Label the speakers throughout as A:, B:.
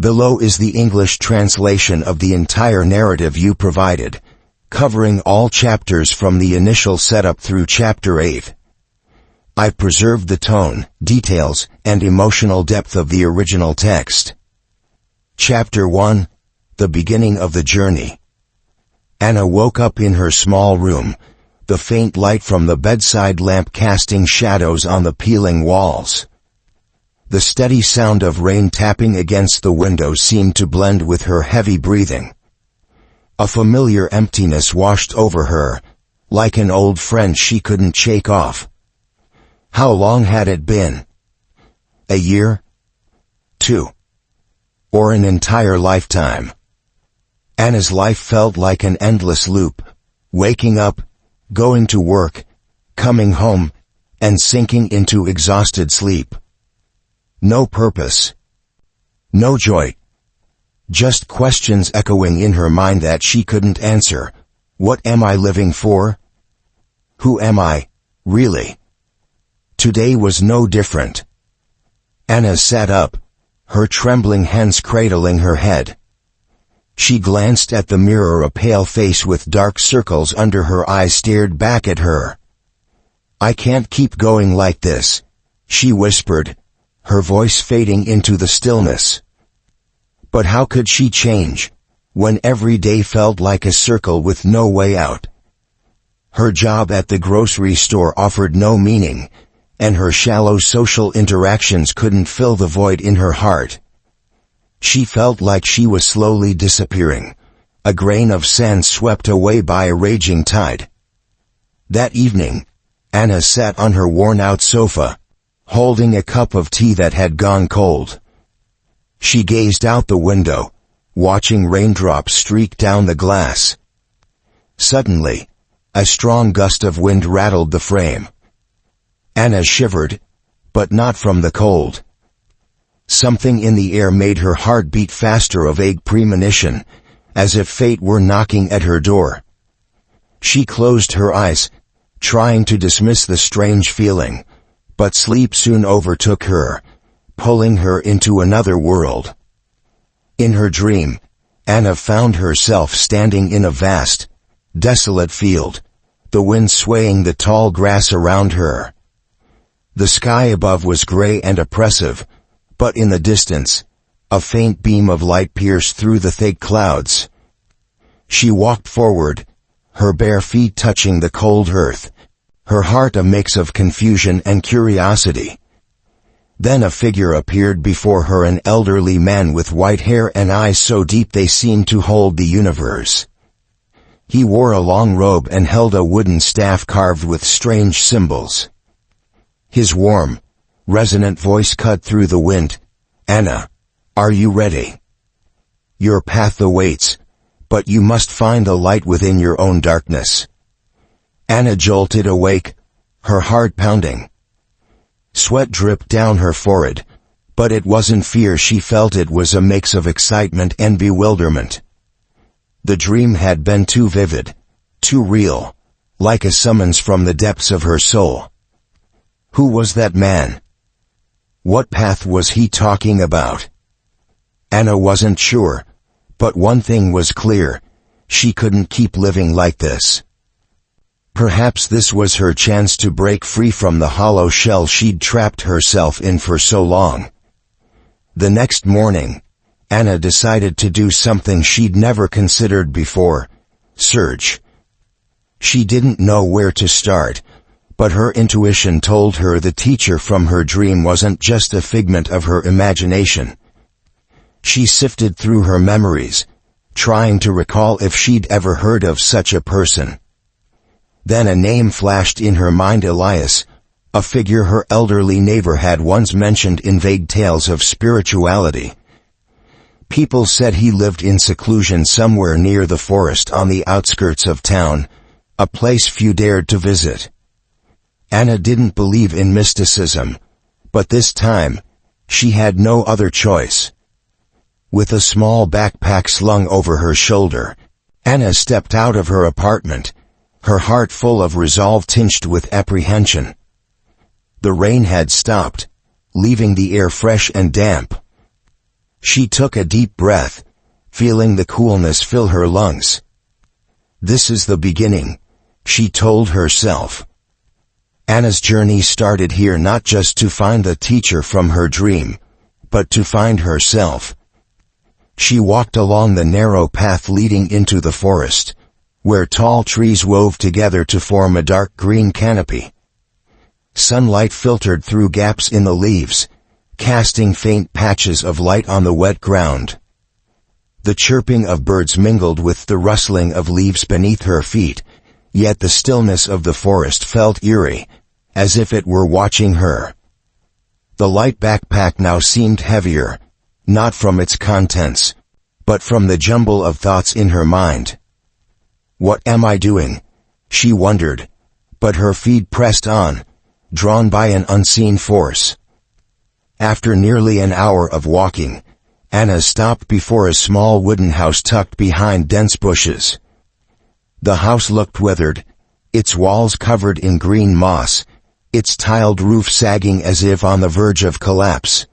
A: Below is the English translation of the entire narrative you provided, covering all chapters from the initial setup through Chapter 8. I've preserved the tone, details, and emotional depth of the original text. Chapter 1, The Beginning of the Journey. Anna woke up in her small room, the faint light from the bedside lamp casting shadows on the peeling walls. The steady sound of rain tapping against the window seemed to blend with her heavy breathing. A familiar emptiness washed over her, like an old friend she couldn't shake off. How long had it been? A year? 2? Or an entire lifetime? Anna's life felt like an endless loop, waking up, going to work, coming home, and sinking into exhausted sleep. No purpose. No joy. Just questions echoing in her mind that she couldn't answer. What am I living for? Who am I, really? Today was no different. Anna sat up, her trembling hands cradling her head. She glanced at the mirror. A pale face with dark circles under her eyes stared back at her. I can't keep going like this, she whispered, her voice fading into the stillness. But how could she change, when every day felt like a circle with no way out? Her job at the grocery store offered no meaning, and her shallow social interactions couldn't fill the void in her heart. She felt like she was slowly disappearing, a grain of sand swept away by a raging tide. That evening, Anna sat on her worn-out sofa, holding a cup of tea that had gone cold. She gazed out the window, watching raindrops streak down the glass. Suddenly, a strong gust of wind rattled the frame. Anna shivered, but not from the cold. Something in the air made her heart beat faster, a vague premonition, as if fate were knocking at her door. She closed her eyes, trying to dismiss the strange feeling, but sleep soon overtook her, pulling her into another world. In her dream, Anna found herself standing in a vast, desolate field, the wind swaying the tall grass around her. The sky above was gray and oppressive, but in the distance, a faint beam of light pierced through the thick clouds. She walked forward, her bare feet touching the cold earth, her heart a mix of confusion and curiosity. Then a figure appeared before her, an elderly man with white hair and eyes so deep they seemed to hold the universe. He wore a long robe and held a wooden staff carved with strange symbols. His warm, resonant voice cut through the wind. Anna, are you ready? Your path awaits, but you must find the light within your own darkness. Anna jolted awake, her heart pounding. Sweat dripped down her forehead, but it wasn't fear she felt, it was a mix of excitement and bewilderment. The dream had been too vivid, too real, like a summons from the depths of her soul. Who was that man? What path was he talking about? Anna wasn't sure, but one thing was clear: she couldn't keep living like this. Perhaps this was her chance to break free from the hollow shell she'd trapped herself in for so long. The next morning, Anna decided to do something she'd never considered before: search. She didn't know where to start, but her intuition told her the teacher from her dream wasn't just a figment of her imagination. She sifted through her memories, trying to recall if she'd ever heard of such a person. Then a name flashed in her mind: Elias, a figure her elderly neighbor had once mentioned in vague tales of spirituality. People said he lived in seclusion somewhere near the forest on the outskirts of town, a place few dared to visit. Anna didn't believe in mysticism, but this time, she had no other choice. With a small backpack slung over her shoulder, Anna stepped out of her apartment, her heart full of resolve tinged with apprehension. The rain had stopped, leaving the air fresh and damp. She took a deep breath, feeling the coolness fill her lungs. This is the beginning, she told herself. Anna's journey started here not just to find the teacher from her dream, but to find herself. She walked along the narrow path leading into the forest, where tall trees wove together to form a dark green canopy. Sunlight filtered through gaps in the leaves, casting faint patches of light on the wet ground. The chirping of birds mingled with the rustling of leaves beneath her feet, yet the stillness of the forest felt eerie, as if it were watching her. The light backpack now seemed heavier, not from its contents, but from the jumble of thoughts in her mind. What am I doing? She wondered, but her feet pressed on, drawn by an unseen force. After nearly an hour of walking, Anna stopped before a small wooden house tucked behind dense bushes. The house looked weathered, its walls covered in green moss, its tiled roof sagging as if on the verge of collapse.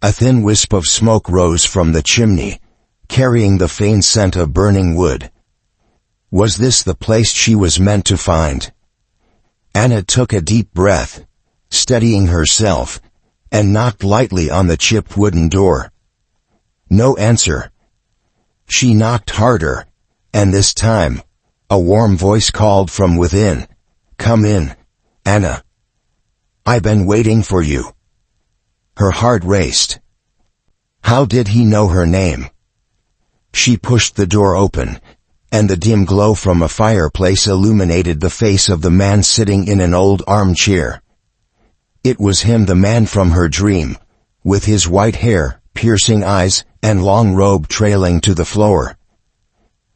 A: A thin wisp of smoke rose from the chimney, carrying the faint scent of burning wood. Was this the place she was meant to find? Anna took a deep breath, steadying herself, and knocked lightly on the chipped wooden door. No answer. She knocked harder, and this time, a warm voice called from within. Come in, Anna. I've been waiting for you. Her heart raced. How did he know her name? She pushed the door open, and the dim glow from a fireplace illuminated the face of the man sitting in an old armchair. It was him, the man from her dream, with his white hair, piercing eyes, and long robe trailing to the floor.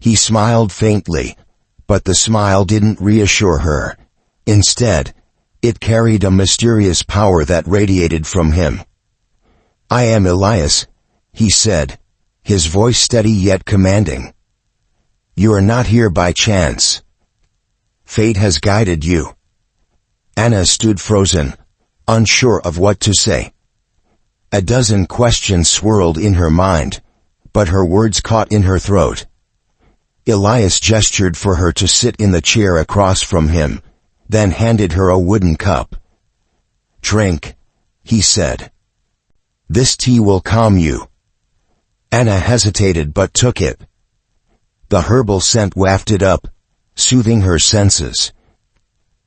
A: He smiled faintly, but the smile didn't reassure her. Instead, it carried a mysterious power that radiated from him. I am Elias, he said, his voice steady yet commanding. You are not here by chance. Fate has guided you. Anna stood frozen, unsure of what to say. A dozen questions swirled in her mind, but her words caught in her throat. Elias gestured for her to sit in the chair across from him, then handed her a wooden cup. Drink, he said. This tea will calm you. Anna hesitated but took it. The herbal scent wafted up, soothing her senses.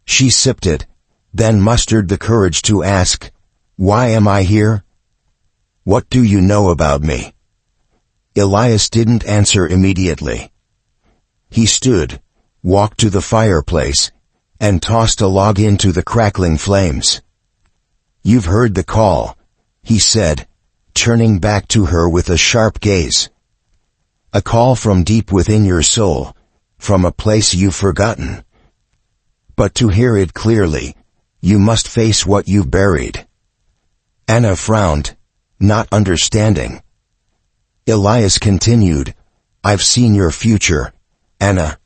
A: She sipped it, then mustered the courage to ask, Why am I here? What do you know about me? Elias didn't answer immediately. He stood, walked to the fireplace, and tossed a log into the crackling flames. You've heard the call, he said, turning back to her with a sharp gaze. A call from deep within your soul, from a place you've forgotten. But to hear it clearly, you must face what you've buried. Anna frowned, not understanding. Elias continued, I've seen your future, Anna.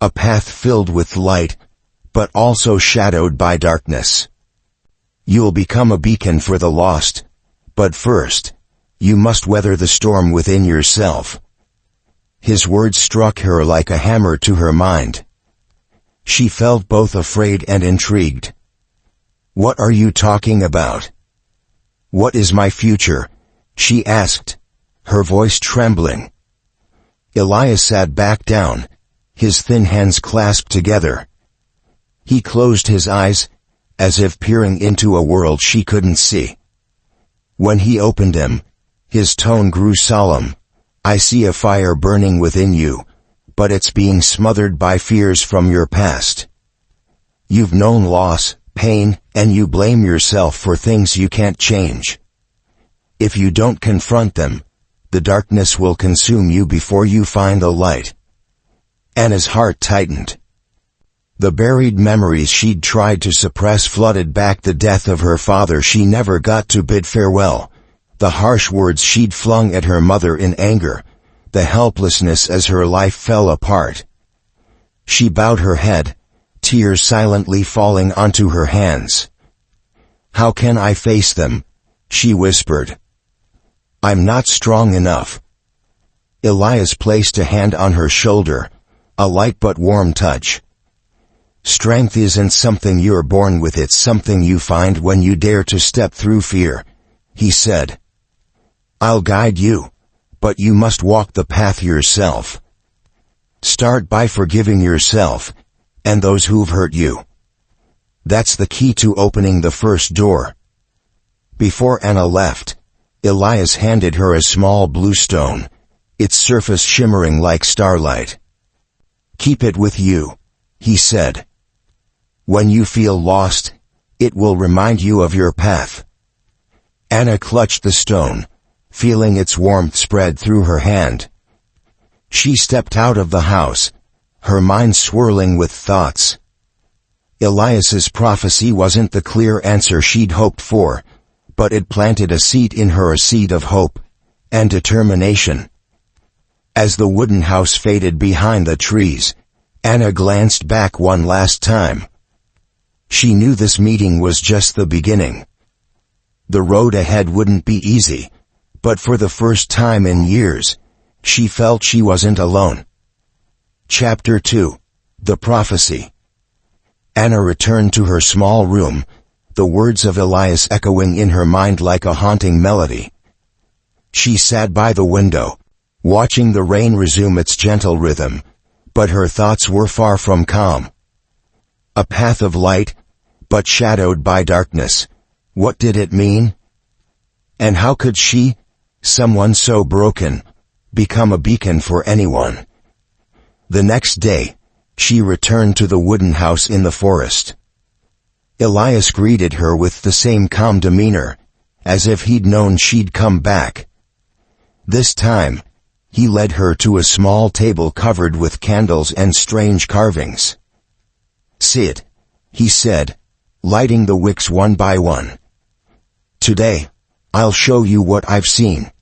A: A path filled with light, but also shadowed by darkness. You'll become a beacon for the lost, but first, you must weather the storm within yourself. His words struck her like a hammer to her mind. She felt both afraid and intrigued. What are you talking about? What is my future? She asked, her voice trembling. Elias sat back down, his thin hands clasped together. He closed his eyes, as if peering into a world she couldn't see. When he opened them, his tone grew solemn. I see a fire burning within you, but it's being smothered by fears from your past. You've known loss, pain, and you blame yourself for things you can't change. If you don't confront them, the darkness will consume you before you find the light. Anna's heart tightened. The buried memories she'd tried to suppress flooded back: the death of her father she never got to bid farewell, the harsh words she'd flung at her mother in anger, the helplessness as her life fell apart. She bowed her head, tears silently falling onto her hands. How can I face them? She whispered. I'm not strong enough. Elias placed a hand on her shoulder, a light but warm touch. Strength isn't something you're born with, it's something you find when you dare to step through fear, he said. I'll guide you, but you must walk the path yourself. Start by forgiving yourself, and those who've hurt you. That's the key to opening the first door. Before Anna left, Elias handed her a small blue stone, its surface shimmering like starlight. Keep it with you, he said. When you feel lost, it will remind you of your path. Anna clutched the stone, feeling its warmth spread through her hand. She stepped out of the house, her mind swirling with thoughts. Elias's prophecy wasn't the clear answer she'd hoped for, but it planted a seed in her, a seed of hope and determination. As the wooden house faded behind the trees, Anna glanced back one last time. She knew this meeting was just the beginning. The road ahead wouldn't be easy, but for the first time in years, she felt she wasn't alone. Chapter 2. The Prophecy. Anna returned to her small room, the words of Elias echoing in her mind like a haunting melody. She sat by the window, watching the rain resume its gentle rhythm, but her thoughts were far from calm. A path of light, but shadowed by darkness. What did it mean? And how could she, someone so broken, become a beacon for anyone? The next day, she returned to the wooden house in the forest. Elias greeted her with the same calm demeanor, as if he'd known she'd come back. This time, he led her to a small table covered with candles and strange carvings. Sit, he said, lighting the wicks one by one. Today, I'll show you what I've seen.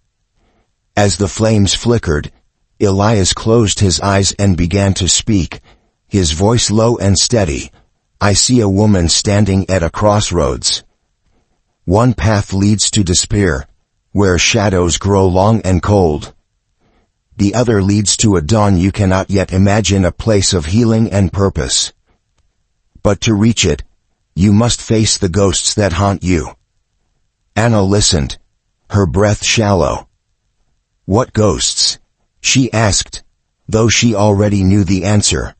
A: As the flames flickered, Elias closed his eyes and began to speak, his voice low and steady. I see a woman standing at a crossroads. One path leads to despair, where shadows grow long and cold. The other leads to a dawn you cannot yet imagine, a place of healing and purpose. But to reach it, you must face the ghosts that haunt you. Anna listened, her breath shallow. What ghosts? She asked, though she already knew the answer.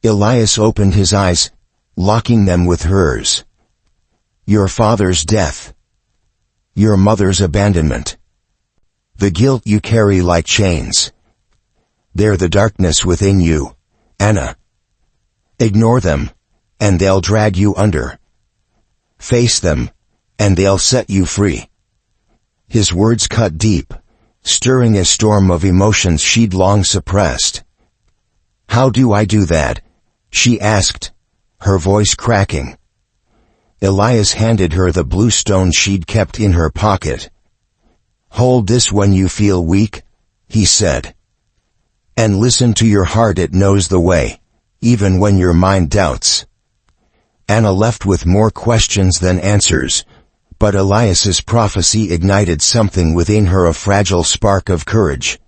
A: Elias opened his eyes, locking them with hers. Your father's death. Your mother's abandonment. The guilt you carry like chains. They're the darkness within you, Anna. Ignore them, and they'll drag you under. Face them, and they'll set you free. His words cut deep, stirring a storm of emotions she'd long suppressed. How do I do that? She asked, her voice cracking. Elias handed her the blue stone she'd kept in her pocket. Hold this when you feel weak, he said. And listen to your heart, it knows the way, even when your mind doubts. Anna left with more questions than answers, but Elias's prophecy ignited something within her, a fragile spark of courage.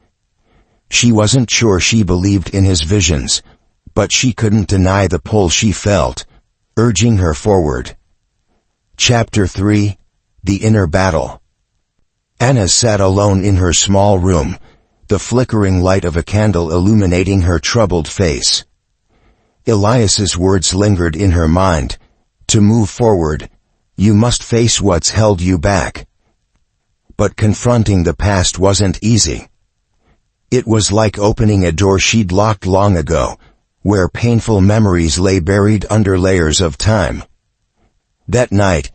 A: She wasn't sure she believed in his visions, but she couldn't deny the pull she felt, urging her forward. Chapter 3. The Inner Battle. Anna sat alone in her small room, the flickering light of a candle illuminating her troubled face. Elias's words lingered in her mind. To move forward, you must face what's held you back. But confronting the past wasn't easy. It was like opening a door she'd locked long ago, where painful memories lay buried under layers of time. That night,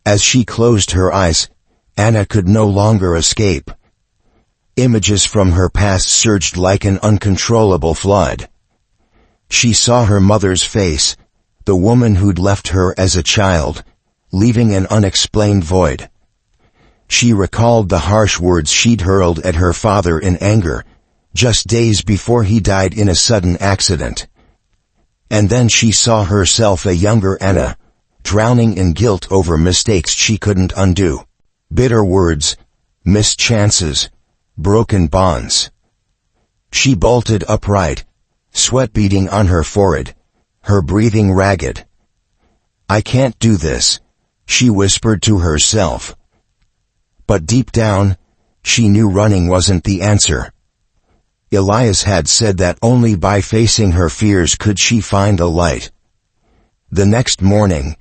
A: as she closed her eyes, Anna could no longer escape. Images from her past surged like an uncontrollable flood. She saw her mother's face, the woman who'd left her as a child, leaving an unexplained void. She recalled the harsh words she'd hurled at her father in anger, just days before he died in a sudden accident. And then she saw herself, a younger Anna, drowning in guilt over mistakes she couldn't undo. Bitter words, missed chances, broken bonds. She bolted upright, sweat beading on her forehead, her breathing ragged. "I can't do this," she whispered to herself. But deep down, she knew running wasn't the answer. Elias had said that only by facing her fears could she find a light. The next morning,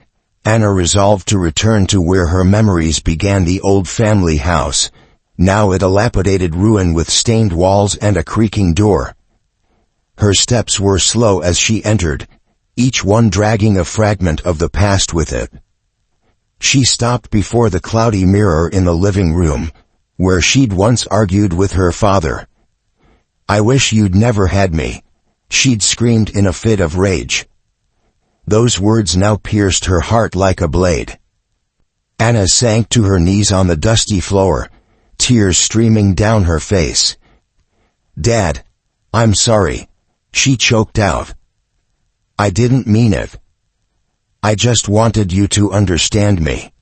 A: Anna resolved to return to where her memories began, the old family house, now a dilapidated ruin with stained walls and a creaking door. Her steps were slow as she entered, each one dragging a fragment of the past with it. She stopped before the cloudy mirror in the living room, where she'd once argued with her father. "I wish you'd never had me," she'd screamed in a fit of rage. Those words now pierced her heart like a blade. Anna sank to her knees on the dusty floor, tears streaming down her face. "Dad, I'm sorry," she choked out. "I didn't mean it. I just wanted you to understand me."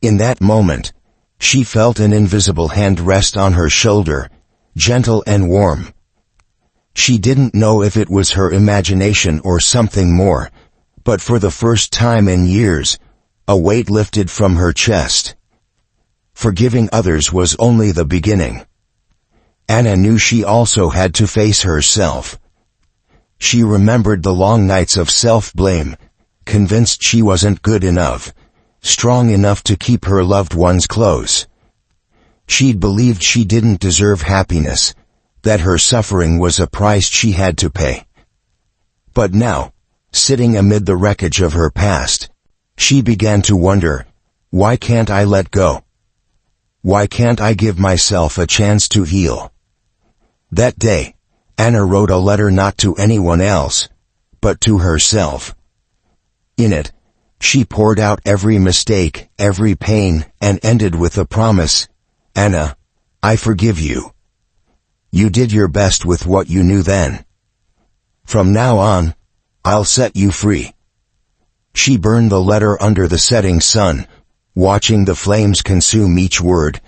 A: In that moment, she felt an invisible hand rest on her shoulder, gentle and warm. She didn't know if it was her imagination or something more, but for the first time in years, a weight lifted from her chest. Forgiving others was only the beginning. Anna knew she also had to face herself. She remembered the long nights of self-blame, convinced she wasn't good enough, strong enough to keep her loved ones close. She'd believed she didn't deserve happiness, that her suffering was a price she had to pay. But now, sitting amid the wreckage of her past, she began to wonder, why can't I let go? Why can't I give myself a chance to heal? That day, Anna wrote a letter not to anyone else, but to herself. In it, she poured out every mistake, every pain, and ended with a promise, "Anna, I forgive you. You did your best with what you knew then. From now on, I'll set you free." She burned the letter under the setting sun, watching the flames consume each word,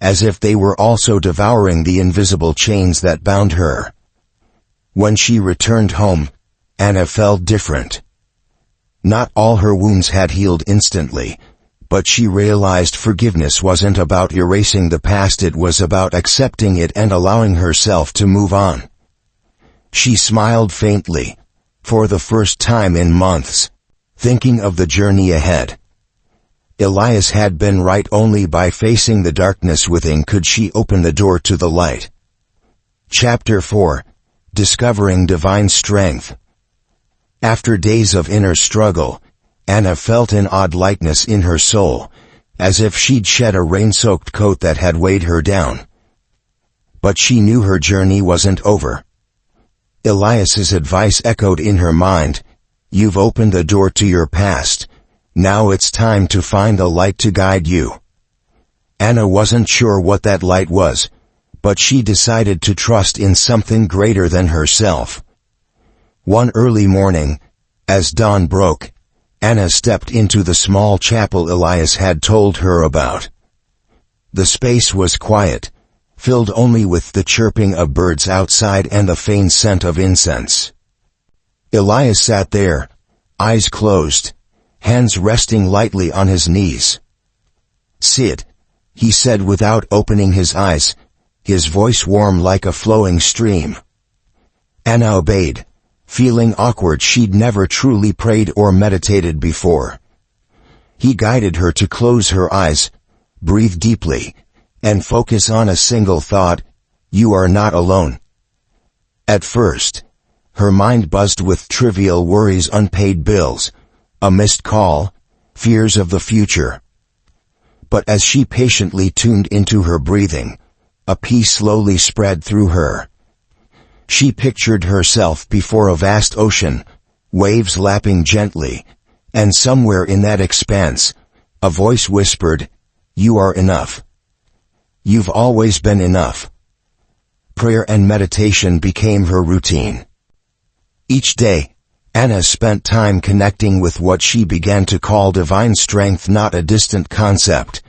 A: as if they were also devouring the invisible chains that bound her. When she returned home, Anna felt different. Not all her wounds had healed instantly, but she realized forgiveness wasn't about erasing the past, it was about accepting it and allowing herself to move on. She smiled faintly, for the first time in months, thinking of the journey ahead. Elias had been right, only by facing the darkness within could she open the door to the light. Chapter 4. Discovering Divine Strength. After days of inner struggle, Anna felt an odd lightness in her soul, as if she'd shed a rain-soaked coat that had weighed her down. But she knew her journey wasn't over. Elias's advice echoed in her mind, "You've opened the door to your past. Now it's time to find a light to guide you." Anna wasn't sure what that light was, but she decided to trust in something greater than herself. One early morning, as dawn broke, Anna stepped into the small chapel Elias had told her about. The space was quiet, filled only with the chirping of birds outside and the faint scent of incense. Elias sat there, eyes closed, hands resting lightly on his knees. "Sit," he said without opening his eyes, his voice warm like a flowing stream. Anna obeyed, feeling awkward. She'd never truly prayed or meditated before. He guided her to close her eyes, breathe deeply, and focus on a single thought: you are not alone. At first, her mind buzzed with trivial worries, unpaid bills, a missed call, fears of the future. But as she patiently tuned into her breathing, a peace slowly spread through her. She pictured herself before a vast ocean, waves lapping gently, and somewhere in that expanse, a voice whispered, "You are enough. You've always been enough." Prayer and meditation became her routine. Each day, Anna spent time connecting with what she began to call divine strength, not a distant concept,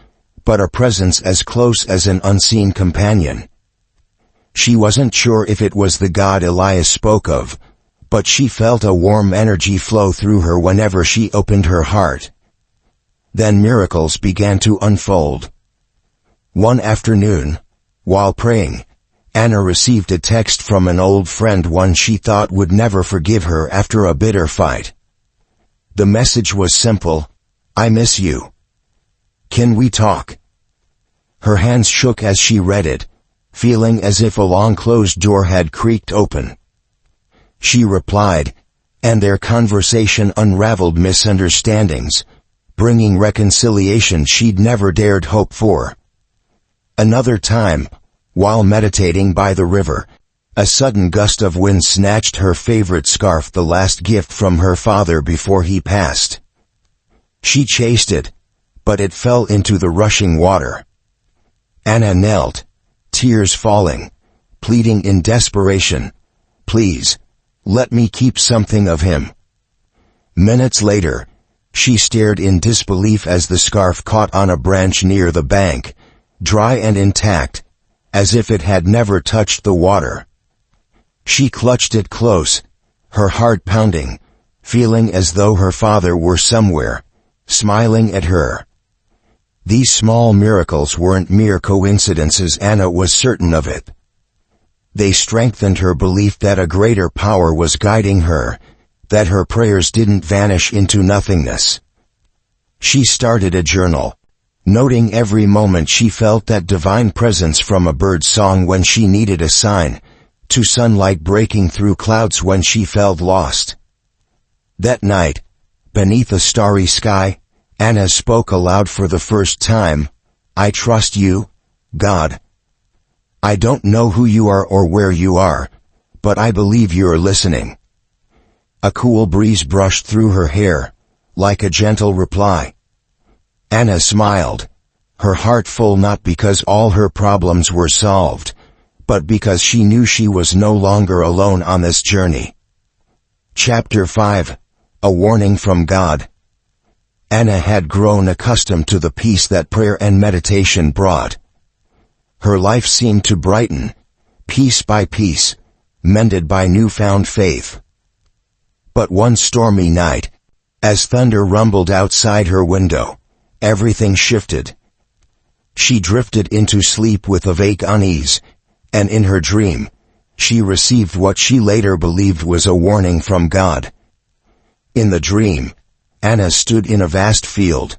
A: but a presence as close as an unseen companion. She wasn't sure if it was the God Elias spoke of, but she felt a warm energy flow through her whenever she opened her heart. Then miracles began to unfold. One afternoon, while praying, Anna received a text from an old friend, one she thought would never forgive her after a bitter fight. The message was simple: "I miss you. Can we talk?" Her hands shook as she read it, feeling as if a long-closed door had creaked open. She replied, and their conversation unraveled misunderstandings, bringing reconciliation she'd never dared hope for. Another time, while meditating by the river, a sudden gust of wind snatched her favorite scarf, the last gift from her father before he passed. She chased it, but it fell into the rushing water. Anna knelt, tears falling, pleading in desperation, "Please, let me keep something of him." Minutes later, she stared in disbelief as the scarf caught on a branch near the bank, dry and intact, as if it had never touched the water. She clutched it close, her heart pounding, feeling as though her father were somewhere, smiling at her. These small miracles weren't mere coincidences, Anna was certain of it. They strengthened her belief that a greater power was guiding her, that her prayers didn't vanish into nothingness. She started a journal, noting every moment she felt that divine presence, from a bird's song when she needed a sign, to sunlight breaking through clouds when she felt lost. That night, beneath a starry sky, Anna spoke aloud for the first time, "I trust you, God. I don't know who you are or where you are, but I believe you're listening." A cool breeze brushed through her hair, like a gentle reply. Anna smiled, her heart full, not because all her problems were solved, but because she knew she was no longer alone on this journey. Chapter 5: A Warning from God. Anna had grown accustomed to the peace that prayer and meditation brought. Her life seemed to brighten, piece by piece, mended by newfound faith. But one stormy night, as thunder rumbled outside her window, everything shifted. She drifted into sleep with a vague unease, and in her dream, she received what she later believed was a warning from God. In the dream, Anna stood in a vast field,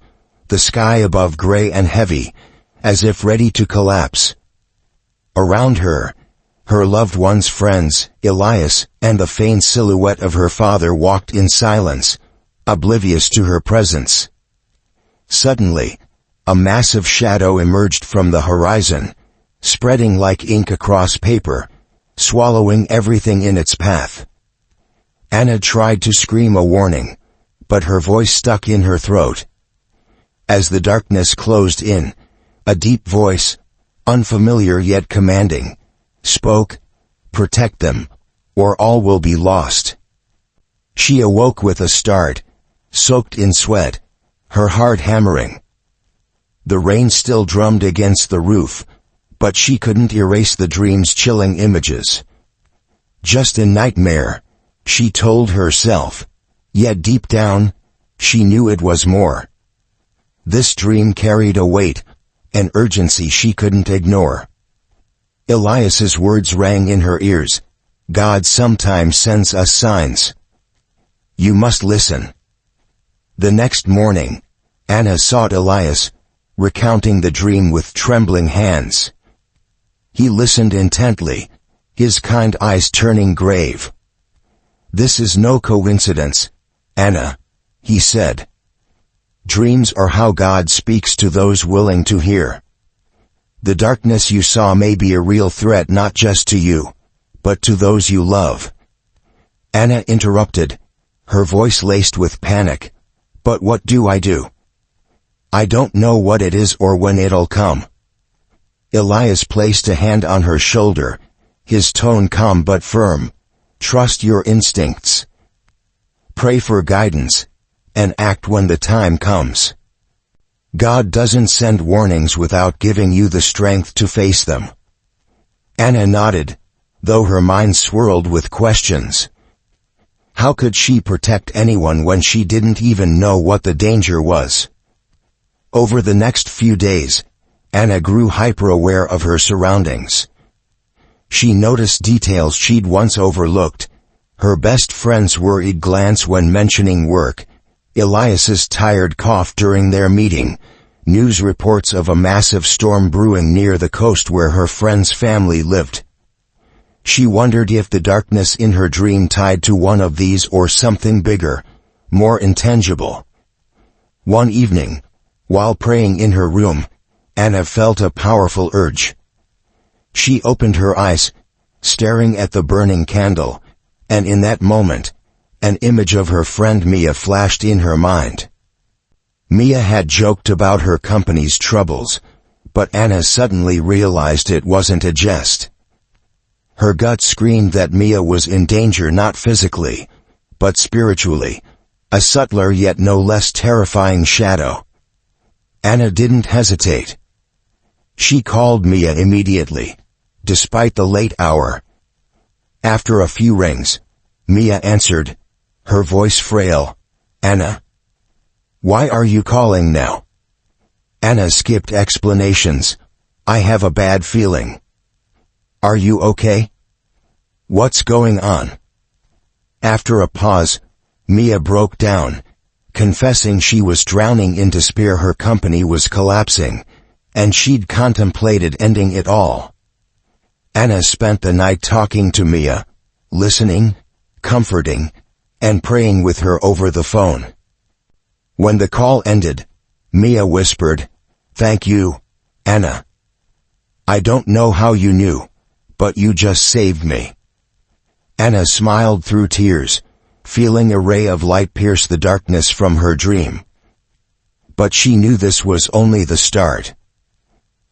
A: the sky above gray and heavy, as if ready to collapse. Around her, her loved ones, friends, Elias, and the faint silhouette of her father walked in silence, oblivious to her presence. Suddenly, a massive shadow emerged from the horizon, spreading like ink across paper, swallowing everything in its path. Anna tried to scream a warning, but her voice stuck in her throat. As the darkness closed in, a deep voice, unfamiliar yet commanding, spoke, "Protect them, or all will be lost." She awoke with a start, soaked in sweat, her heart hammering. The rain still drummed against the roof, but she couldn't erase the dream's chilling images. Just a nightmare, she told herself, yet deep down, she knew it was more. This dream carried a weight, an urgency she couldn't ignore. Elias's words rang in her ears, "God sometimes sends us signs. You must listen." The next morning, Anna sought Elias, recounting the dream with trembling hands. He listened intently, his kind eyes turning grave. "This is no coincidence, Anna," he said. "Dreams are how God speaks to those willing to hear. The darkness you saw may be a real threat, not just to you, but to those you love." Anna interrupted, her voice laced with panic. "But what do I do? I don't know what it is or when it'll come." Elias placed a hand on her shoulder, his tone calm but firm. "Trust your instincts. Pray for guidance, and act when the time comes." God doesn't send warnings without giving you the strength to face them. Anna nodded, though her mind swirled with questions. How could she protect anyone when she didn't even know what the danger was? Over the next few days, Anna grew hyper-aware of her surroundings. She noticed details she'd once overlooked: her best friend's worried glance when mentioning work, Elias's tired cough during their meeting, news reports of a massive storm brewing near the coast where her friend's family lived. She wondered if the darkness in her dream tied to one of these or something bigger, more intangible. One evening, while praying in her room, Anna felt a powerful urge. She opened her eyes, staring at the burning candle, and in that moment, an image of her friend Mia flashed in her mind. Mia had joked about her company's troubles, but Anna suddenly realized it wasn't a jest. Her gut screamed that Mia was in danger not physically, but spiritually, a subtler yet no less terrifying shadow. Anna didn't hesitate. She called Mia immediately, despite the late hour. After a few rings, Mia answered, her voice frail. "Anna? Why are you calling now?" Anna skipped explanations. "I have a bad feeling." "Are you okay? What's going on?" After a pause, Mia broke down, confessing she was drowning in despair. Her company was collapsing, and she'd contemplated ending it all. Anna spent the night talking to Mia, listening, comforting, and praying with her over the phone. When the call ended, Mia whispered, "Thank you, Anna. I don't know how you knew, but you just saved me." Anna smiled through tears, feeling a ray of light pierce the darkness from her dream. But she knew this was only the start.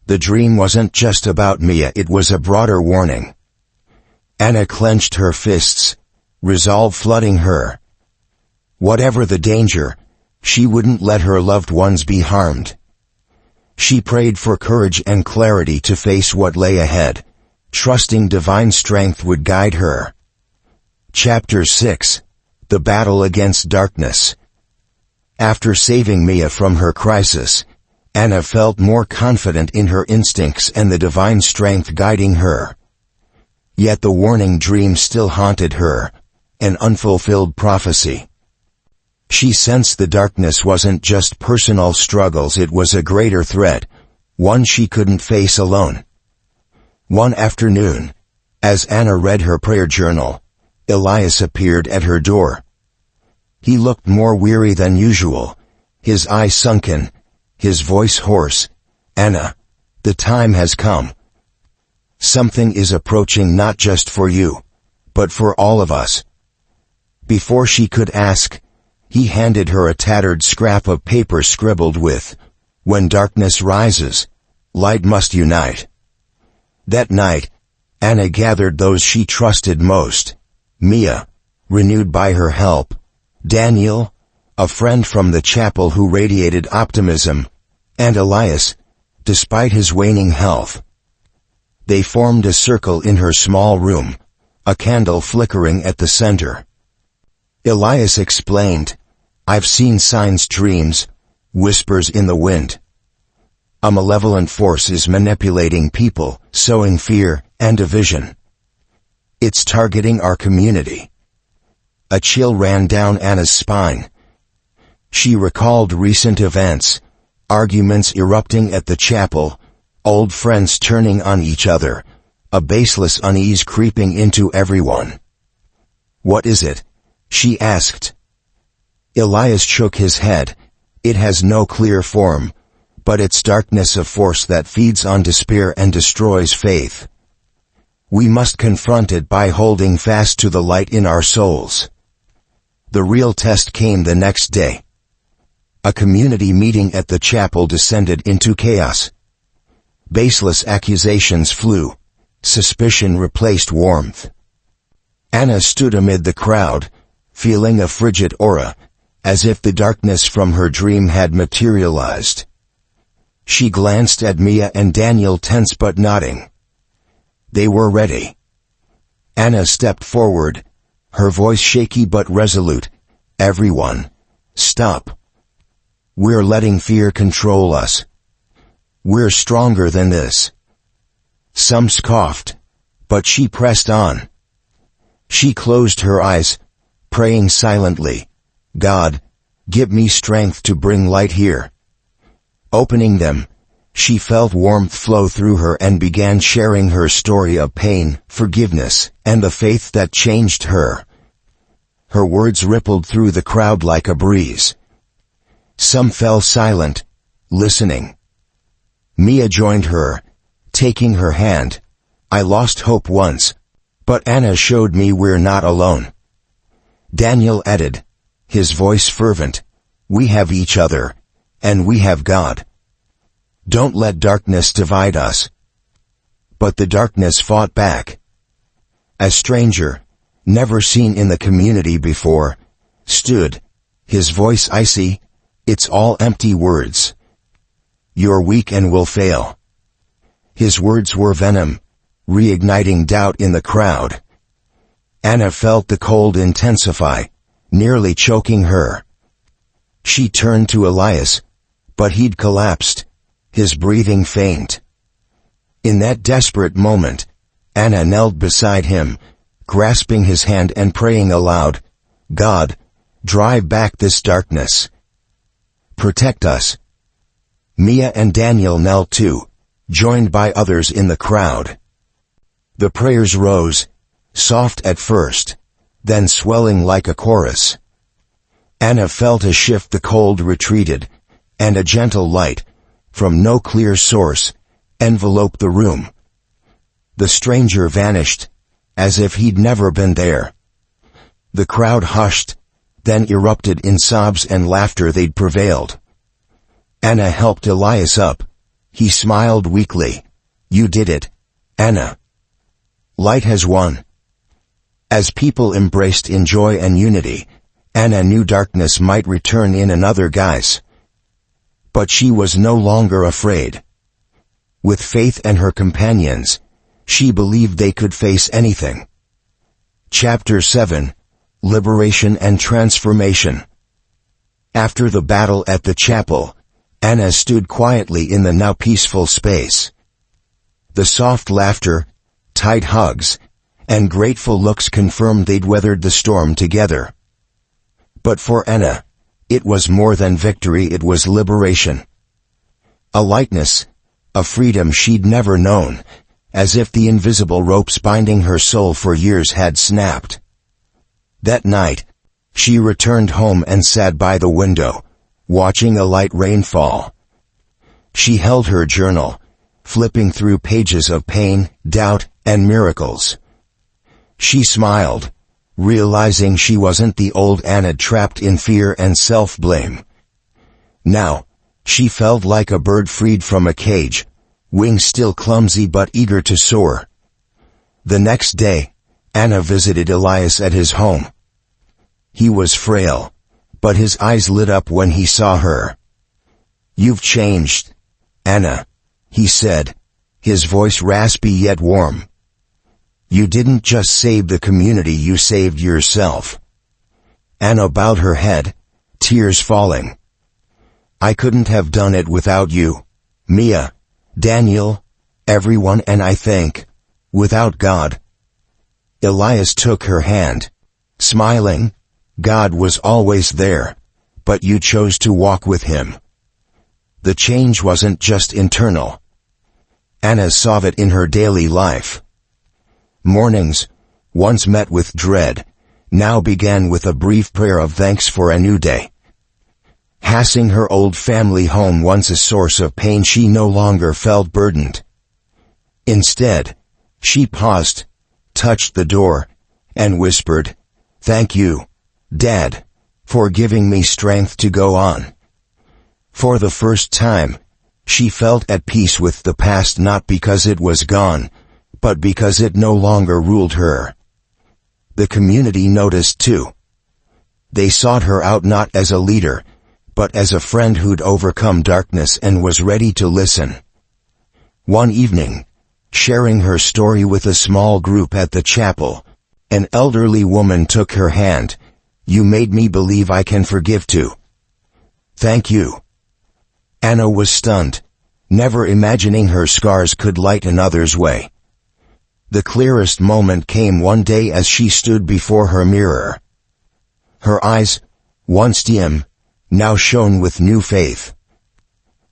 A: The dream wasn't just about Mia, it was a broader warning. Anna clenched her fists, resolve flooding her. Whatever the danger, she wouldn't let her loved ones be harmed. She prayed for courage and clarity to face what lay ahead, trusting divine strength would guide her. Chapter 6: The Battle Against Darkness. After saving Mia from her crisis, Anna felt more confident in her instincts and the divine strength guiding her. Yet the warning dream still haunted her, an unfulfilled prophecy. She sensed the darkness wasn't just personal struggles, it was a greater threat, one she couldn't face alone. One afternoon, as Anna read her prayer journal, Elias appeared at her door. He looked more weary than usual, his eyes sunken, his voice hoarse. "Anna, the time has come. Something is approaching, not just for you, but for all of us." Before she could ask, he handed her a tattered scrap of paper scribbled with, "When darkness rises, light must unite." That night, Anna gathered those she trusted most: Mia, renewed by her help; Daniel, a friend from the chapel who radiated optimism; and Elias, despite his waning health. They formed a circle in her small room, a candle flickering at the center. Elias explained, "I've seen signs, dreams, whispers in the wind. A malevolent force is manipulating people, sowing fear and division. It's targeting our community." A chill ran down Anna's spine. She recalled recent events, arguments erupting at the chapel, old friends turning on each other, a baseless unease creeping into everyone. "What is it?" she asked. Elias shook his head. "It has no clear form, but it's darkness, a force that feeds on despair and destroys faith. We must confront it by holding fast to the light in our souls." The real test came the next day. A community meeting at the chapel descended into chaos. Baseless accusations flew. Suspicion replaced warmth. Anna stood amid the crowd, feeling a frigid aura, as if the darkness from her dream had materialized. She glanced at Mia and Daniel, tense but nodding. They were ready. Anna stepped forward, her voice shaky but resolute. "Everyone, stop. We're letting fear control us. We're stronger than this." Some scoffed, but she pressed on. She closed her eyes, praying silently, "God, give me strength to bring light here." Opening them, she felt warmth flow through her and began sharing her story of pain, forgiveness, and the faith that changed her. Her words rippled through the crowd like a breeze. Some fell silent, listening. Mia joined her, taking her hand. "I lost hope once, but Anna showed me we're not alone." Daniel added, his voice fervent, "We have each other, and we have God. Don't let darkness divide us." But the darkness fought back. A stranger, never seen in the community before, stood, his voice icy. "It's all empty words. You're weak and will fail." His words were venom, reigniting doubt in the crowd. Anna felt the cold intensify, nearly choking her. She turned to Elias, but he'd collapsed, his breathing faint. In that desperate moment, Anna knelt beside him, grasping his hand and praying aloud, "God, drive back this darkness. Protect us." Mia and Daniel knelt too, joined by others in the crowd. The prayers rose, soft at first, then swelling like a chorus. Anna felt a shift, the cold retreated, and a gentle light, from no clear source, enveloped the room. The stranger vanished, as if he'd never been there. The crowd hushed, then erupted in sobs and laughter. They'd prevailed. Anna helped Elias up. He smiled weakly. "You did it, Anna. Light has won." As people embraced in joy and unity, Anna knew darkness might return in another guise. But she was no longer afraid. With faith and her companions, she believed they could face anything. Chapter 7: Liberation and Transformation. After the battle at the chapel, Anna stood quietly in the now peaceful space. The soft laughter, tight hugs, and grateful looks confirmed they'd weathered the storm together. But for Anna, it was more than victory, it was liberation. A lightness, a freedom she'd never known, as if the invisible ropes binding her soul for years had snapped. That night, she returned home and sat by the window, watching a light rain fall. She held her journal, flipping through pages of pain, doubt, and miracles. She smiled, realizing she wasn't the old Anna trapped in fear and self-blame. Now, she felt like a bird freed from a cage, wings still clumsy but eager to soar. The next day, Anna visited Elias at his home. He was frail, but his eyes lit up when he saw her. "You've changed, Anna," he said, his voice raspy yet warm. "You didn't just save the community, you saved yourself." Anna bowed her head, tears falling. "I couldn't have done it without you, Mia, Daniel, everyone, and I think, without God." Elias took her hand, smiling. "God was always there, but you chose to walk with him." The change wasn't just internal. Anna saw it in her daily life. Mornings, once met with dread, now began with a brief prayer of thanks for a new day. Passing her old family home, once a source of pain, she no longer felt burdened. Instead, she paused, touched the door, and whispered, "Thank you, Dad, for giving me strength to go on." For the first time, she felt at peace with the past, not because it was gone, but because it no longer ruled her. The community noticed too. They sought her out not as a leader, but as a friend who'd overcome darkness and was ready to listen. One evening, sharing her story with a small group at the chapel, an elderly woman took her hand. "You made me believe I can forgive too." "Thank you." Anna was stunned, never imagining her scars could lighten others' way. The clearest moment came one day as she stood before her mirror. Her eyes, once dim, now shone with new faith.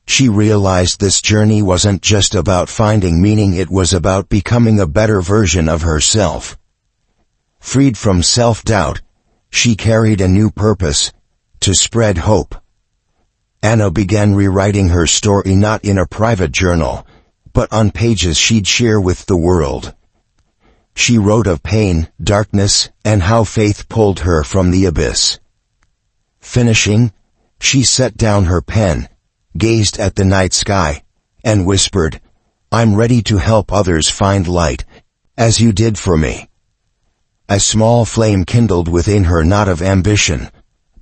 A: She realized this journey wasn't just about finding meaning, it was about becoming a better version of herself. Freed from self-doubt, she carried a new purpose: to spread hope. Anna began rewriting her story not in a private journal, but on pages she'd share with the world. She wrote of pain, darkness, and how faith pulled her from the abyss. Finishing, she set down her pen, gazed at the night sky, and whispered, "I'm ready to help others find light, as you did for me." A small flame kindled within her, not of ambition,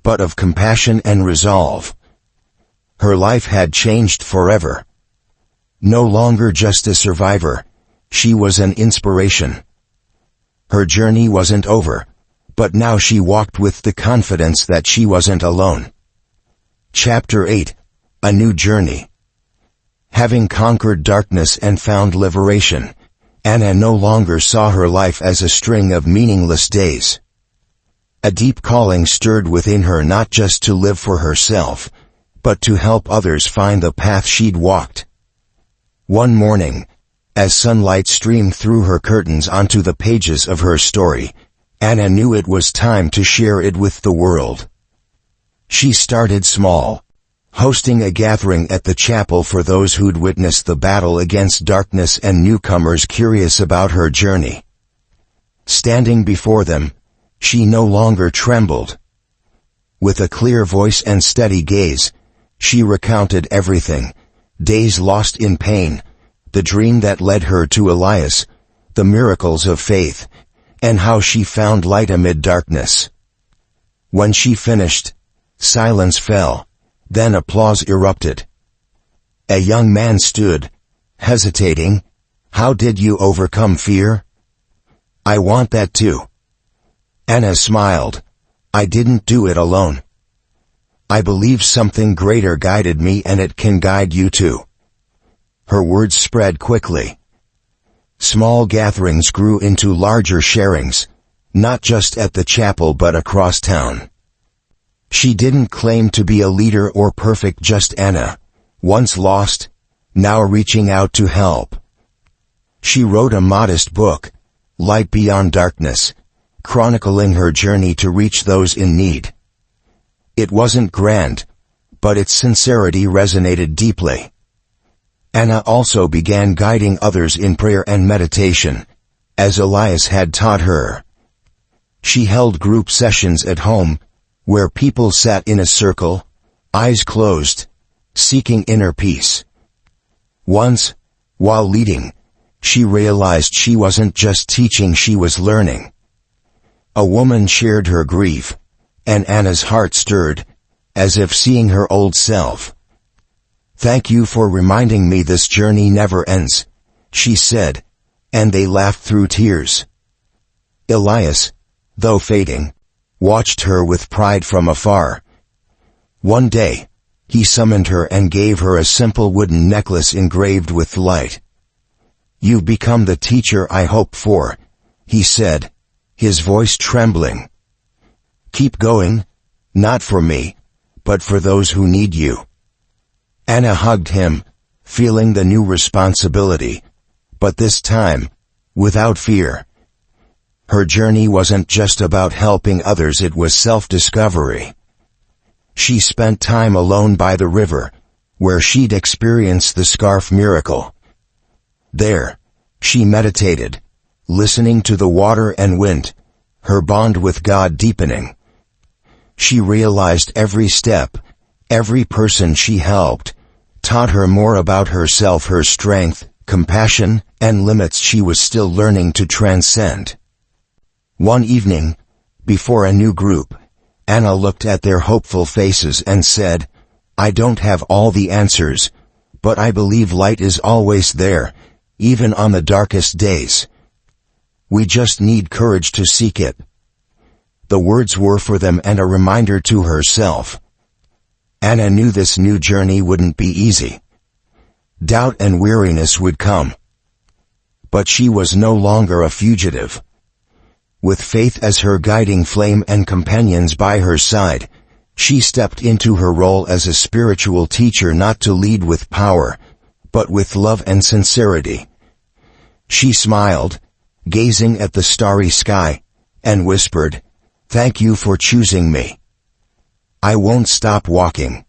A: but of compassion and resolve. Her life had changed forever. No longer just a survivor, she was an inspiration. Her journey wasn't over, but now she walked with the confidence that she wasn't alone. Chapter 8: A New Journey. Having conquered darkness and found liberation, Anna no longer saw her life as a string of meaningless days. A deep calling stirred within her, not just to live for herself, but to help others find the path she'd walked. One morning, as sunlight streamed through her curtains onto the pages of her story, Anna knew it was time to share it with the world. She started small, hosting a gathering at the chapel for those who'd witnessed the battle against darkness and newcomers curious about her journey. Standing before them, she no longer trembled. With a clear voice and steady gaze, she recounted everything: days lost in pain, the dream that led her to Elias, the miracles of faith, and how she found light amid darkness. When she finished, silence fell, then applause erupted. A young man stood, hesitating. "How did you overcome fear?" "I want that too." Anna smiled. "I didn't do it alone. I believe something greater guided me, and it can guide you too." Her words spread quickly. Small gatherings grew into larger sharings, not just at the chapel but across town. She didn't claim to be a leader or perfect, just Anna, once lost, now reaching out to help. She wrote a modest book, Light Beyond Darkness, chronicling her journey to reach those in need. It wasn't grand, but its sincerity resonated deeply. Anna also began guiding others in prayer and meditation, as Elias had taught her. She held group sessions at home, where people sat in a circle, eyes closed, seeking inner peace. Once, while leading, she realized she wasn't just teaching, she was learning. A woman shared her grief, and Anna's heart stirred, as if seeing her old self. "Thank you for reminding me this journey never ends," she said, and they laughed through tears. Elias, though fading, watched her with pride from afar. One day, he summoned her and gave her a simple wooden necklace engraved with light. "You've become the teacher I hoped for," he said, his voice trembling. "Keep going, not for me, but for those who need you." Anna hugged him, feeling the new responsibility, but this time, without fear. Her journey wasn't just about helping others, it was self-discovery. She spent time alone by the river, where she'd experienced the scarf miracle. There, she meditated, listening to the water and wind, her bond with God deepening. She realized every step, every person she helped, taught her more about herself, her strength, compassion, and limits she was still learning to transcend. One evening, before a new group, Anna looked at their hopeful faces and said, "I don't have all the answers, but I believe light is always there, even on the darkest days. We just need courage to seek it." The words were for them and a reminder to herself. Anna knew this new journey wouldn't be easy. Doubt and weariness would come. But she was no longer a fugitive. With faith as her guiding flame and companions by her side, she stepped into her role as a spiritual teacher, not to lead with power, but with love and sincerity. She smiled, gazing at the starry sky, and whispered, "Thank you for choosing me. I won't stop walking."